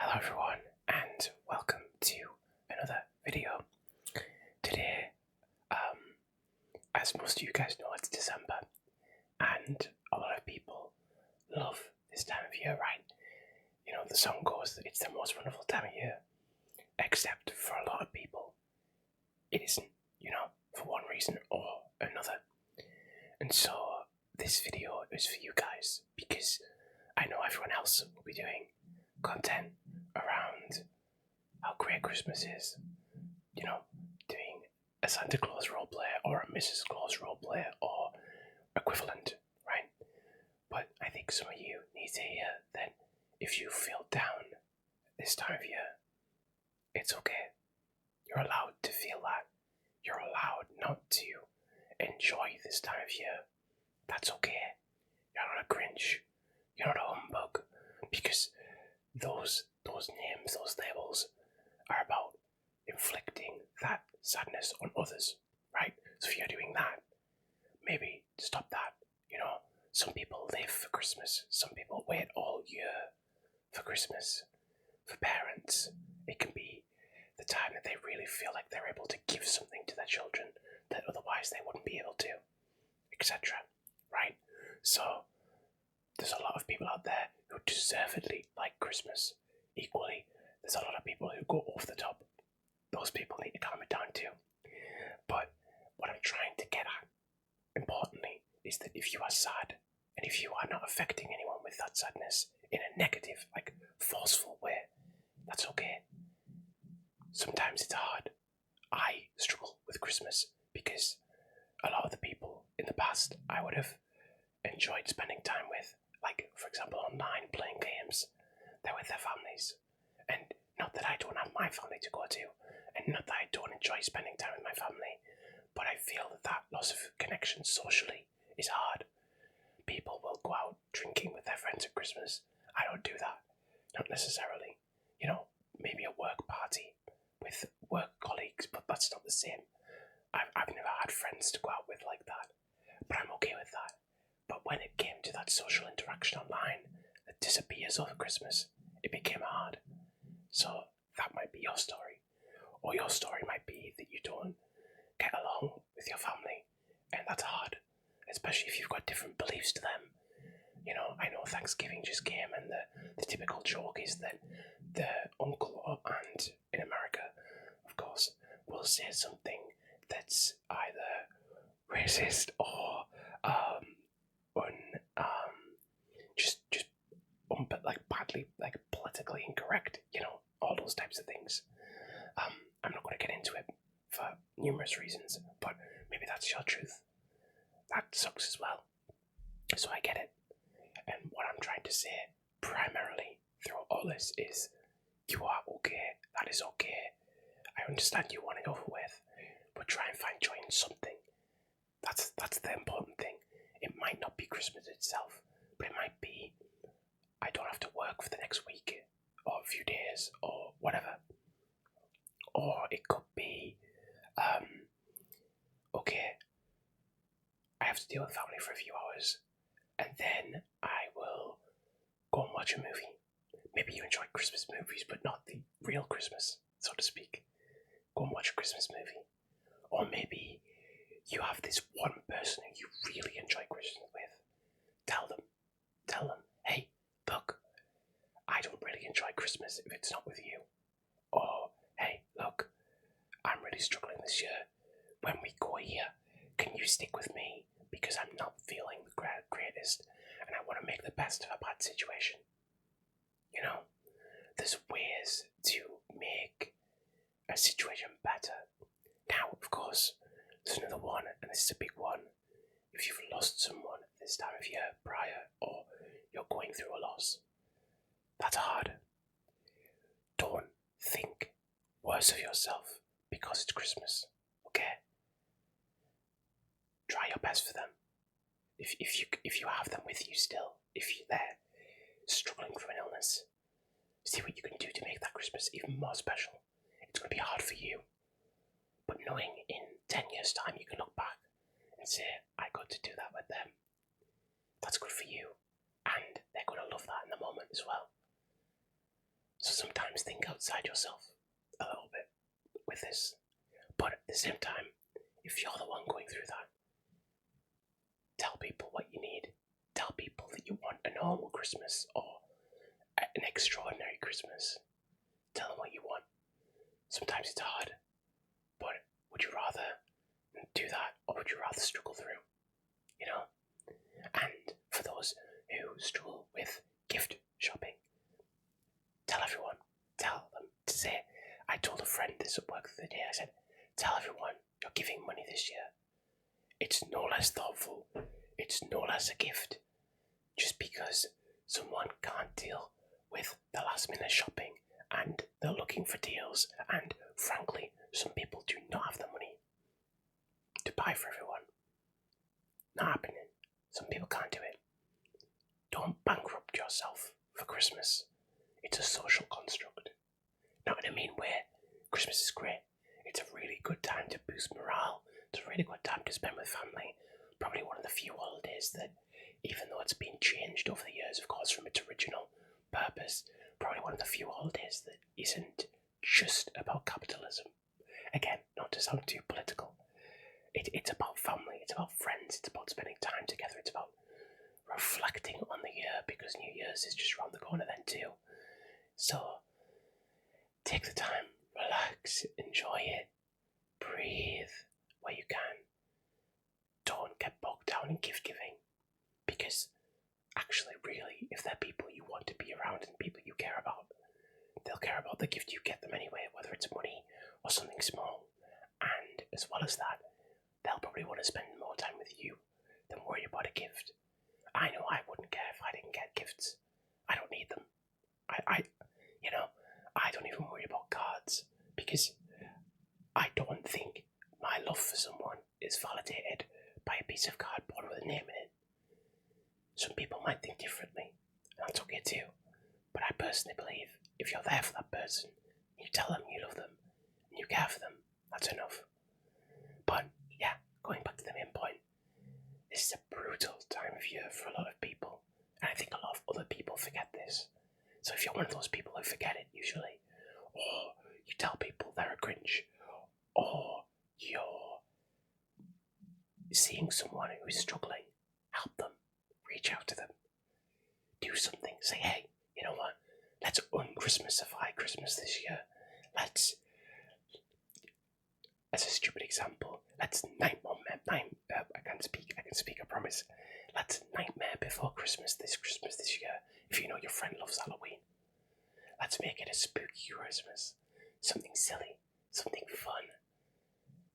Hello everyone and welcome to another video. Today, as most of you guys know, it's December and a lot of people love this time of year, right? You know, the song goes that it's the most wonderful time of year, except for a lot of people, it isn't, for one reason or another. And so this video is for you guys because I know everyone else will be doing content around how great Christmas is, doing a Santa Claus roleplay or a Mrs. Claus roleplay or equivalent, right? But I think some of you need to hear that if you feel down this time of year, it's okay. You're allowed to feel that. You're allowed not to enjoy this time of year. That's okay. You're not a Grinch. You're not a humbug. Because those names, those labels are about inflicting that sadness on others, right? So if you're doing that, maybe stop that. Some people live for Christmas. Some people wait all year for Christmas. For parents, it can be the time that they really feel like they're able to give something to their children that otherwise they wouldn't be able to, etc. Right? So there's a lot of people out there who deservedly like Christmas. Equally, there's a lot of people who go over the top. Those people need to calm it down too. But what I'm trying to get at, importantly, is that if you are sad, and if you are not affecting anyone with that sadness in a negative, forceful way, that's okay. Sometimes it's hard. I struggle with Christmas because a lot of the people in the past I would have enjoyed spending time with, for example online playing games, they're with their families. And not that I don't have my family to go to, and not that I don't enjoy spending time with my family, but I feel that loss of connection socially is hard. People will go out drinking with their friends at Christmas. I don't do that. Not necessarily. Maybe a work party with work colleagues, but that's not the same. I've never had friends to go out with like that, but I'm okay with that. But when it came to that social interaction online that disappears over Christmas, it became hard. So that might be your story. Or your story might be that you don't get along with your family, and that's hard, especially if you've got different beliefs to them. I know Thanksgiving just came, and the typical joke is that the uncle or aunt in America, of course, will say something that's either racist or badly, politically incorrect, all those types of things. I'm not going to get into it for numerous reasons, but maybe that's your truth. That sucks as well. So I get it. And what I'm trying to say, primarily, through all this is, you are okay. That is okay. I understand you want it over with, but try and find joy in something. That's the important thing. It might not be Christmas itself, but it might be, I don't have to work for the next week, or a few days, or whatever. Or it could be, okay, I have to deal with family for a few hours, and then I will go and watch a movie. Maybe you enjoy Christmas movies, but not the real Christmas, so to speak. Go and watch a Christmas movie. Or maybe you have this one person who you really enjoy Christmas with. Tell them, hey, look, I don't really enjoy Christmas if it's not with you. Or, hey, look, I'm really struggling this year. When we go here, can you stick with me? Because I'm not feeling the greatest, and I want to make the best of a bad situation. There's ways to make a situation better. Now, of course, there's another one, and this is a big one. If you've lost someone this time of year prior, or you're going through a loss, that's hard. Don't think worse of yourself because it's Christmas, okay? Try your best for them. If you have them with you still, if you're there, struggling through an illness, see what you can do to make that Christmas even more special. It's going to be hard for you, but knowing in 10 years' time you can look back and say, I got to do that with them, that's good for you, and they're going to love that in the moment as well. So sometimes think outside yourself a little bit with this. But at the same time, if you're the one going through that, tell people what you need. Tell people that you want a normal Christmas or an extraordinary Christmas. Tell them what you want. Sometimes it's hard, but would you rather do that or would you rather struggle through? You know? And for those who struggle with gift shopping, tell everyone. Tell them to say, I told a friend this at work the other day, I said, tell everyone you're giving money this year. It's no less thoughtful. It's no less a gift. Just because someone can't deal with the last minute shopping and they're looking for deals, and frankly, some people do not have the money to buy for everyone. Not happening. Some people can't do it. Don't bankrupt yourself for Christmas. It's a social construct. Not in a mean way. Christmas is great. It's a really good time to boost morale. It's a really good time to spend with family. Probably one of the few holidays that, even though it's been changed over the years, of course, from its original purpose, probably one of the few holidays that isn't just about capitalism. Again, not to sound too political. It's about family, it's about friends, it's about spending time together, it's about reflecting on the year, because New Year's is just around the corner then too. So, take the time, relax, enjoy it, breathe where you can. Don't get bogged down in gift giving, because actually, really, if they're people you want to be around and people you care about, they'll care about the gift you get them anyway, whether it's money or something small. And as well as that, they'll probably want to spend more time with you than worry about a gift. I know I wouldn't care if I didn't get gifts. I don't need them. I don't even worry about cards, because I don't think my love for someone is validated by a piece of cardboard with a name in it. Some people might think differently, and that's okay too. But I personally believe if you're there for that person, you tell them you love them, and you care for them, that's enough. But yeah, going back to the main point, this is a brutal time of year for a lot of people, and I think a lot of other people forget this. So if you're one of those people who forget it usually, or you tell people they're a Grinch, or you're seeing someone who is struggling, help them, reach out to them, do something, say, hey, you know what, let's un-Christmasify Christmas this year. Let's, as a stupid example, let's I can speak, I promise. Let's Nightmare Before Christmas this year, if you know your friend loves Halloween. Let's make it a spooky Christmas. Something silly, something fun.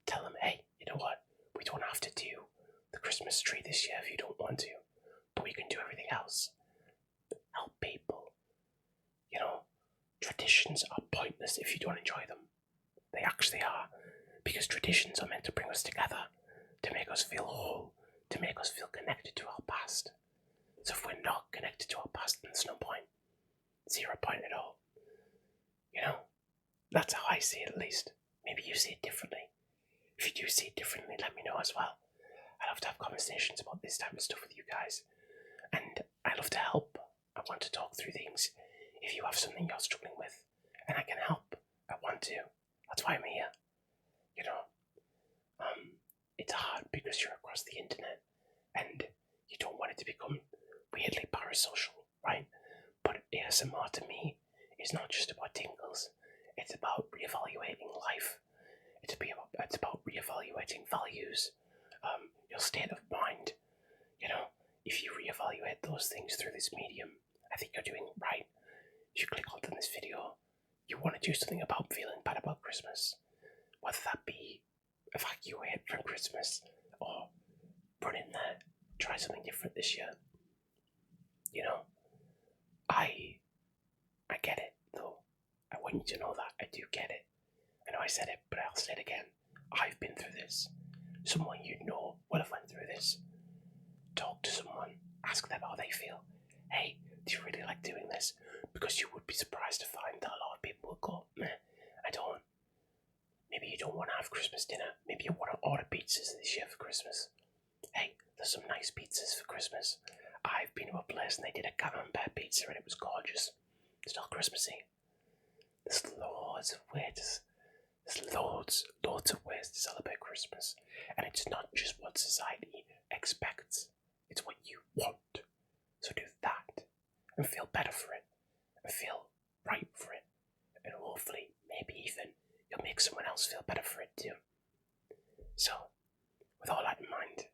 Tell them, hey, you know what, we don't have to do the Christmas tree this year if you don't want to, but we can do everything else. Help people. You know, traditions are pointless if you don't enjoy them. They actually are, because traditions are meant to bring us together, to make us feel whole, to make us feel connected to our past. So if we're not connected to our past, then there's no point. 0 point at all. You know, that's how I see it, at least. Maybe you see it differently. If you do see it differently, let me know as well. I love to have conversations about this type of stuff with you guys, and I love to help. I want to talk through things. If you have something you're struggling with and I can help, I want to. That's why I'm here. You know, it's hard because you're across the internet and you don't want it to become weirdly parasocial, right? But ASMR to me is not just about tingles. It's about reevaluating life. It's about reevaluating values, your state of mind. You know, if you reevaluate those things through this medium, I think you're doing right. If you click on this video, you want to do something about feeling bad about Christmas, whether that be evacuate from Christmas or run in there, try something different this year. You know, I get it though. I want you to know that I do get it. I know I said it, but I'll say it again. I've been through this. Someone you know will have went through this. Talk to someone, ask them how they feel. Hey, do you really like doing this? Because you would be surprised to find that a lot of people will go, meh, I don't. Maybe you don't want to have Christmas dinner. Maybe you want to order pizzas this year for Christmas. Hey, there's some nice pizzas for Christmas. I've been to a place and they did a camembert pizza and it was gorgeous. Still Christmassy. There's loads of ways. There's loads of ways to celebrate Christmas. And it's not just what society expects, it's what you want. So do that and feel better for it and feel right for it. And hopefully, maybe even you'll make someone else feel better for it too. So, with all that in mind,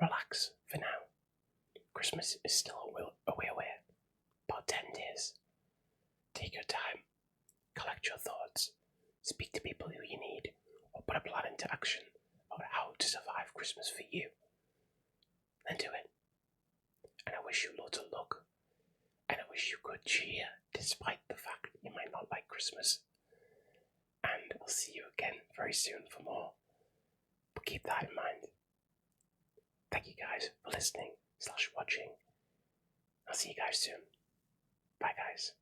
relax for now. Christmas is still a way away, about 10 days. Take your time, collect your thoughts, speak to people who you need, or put a plan into action about how to survive Christmas for you. Then do it. And I wish you loads of luck. And I wish you good cheer, despite the fact you might not like Christmas. And I'll see you again very soon for more. But keep that in mind. Thank you guys for listening/watching. I'll see you guys soon. Bye guys.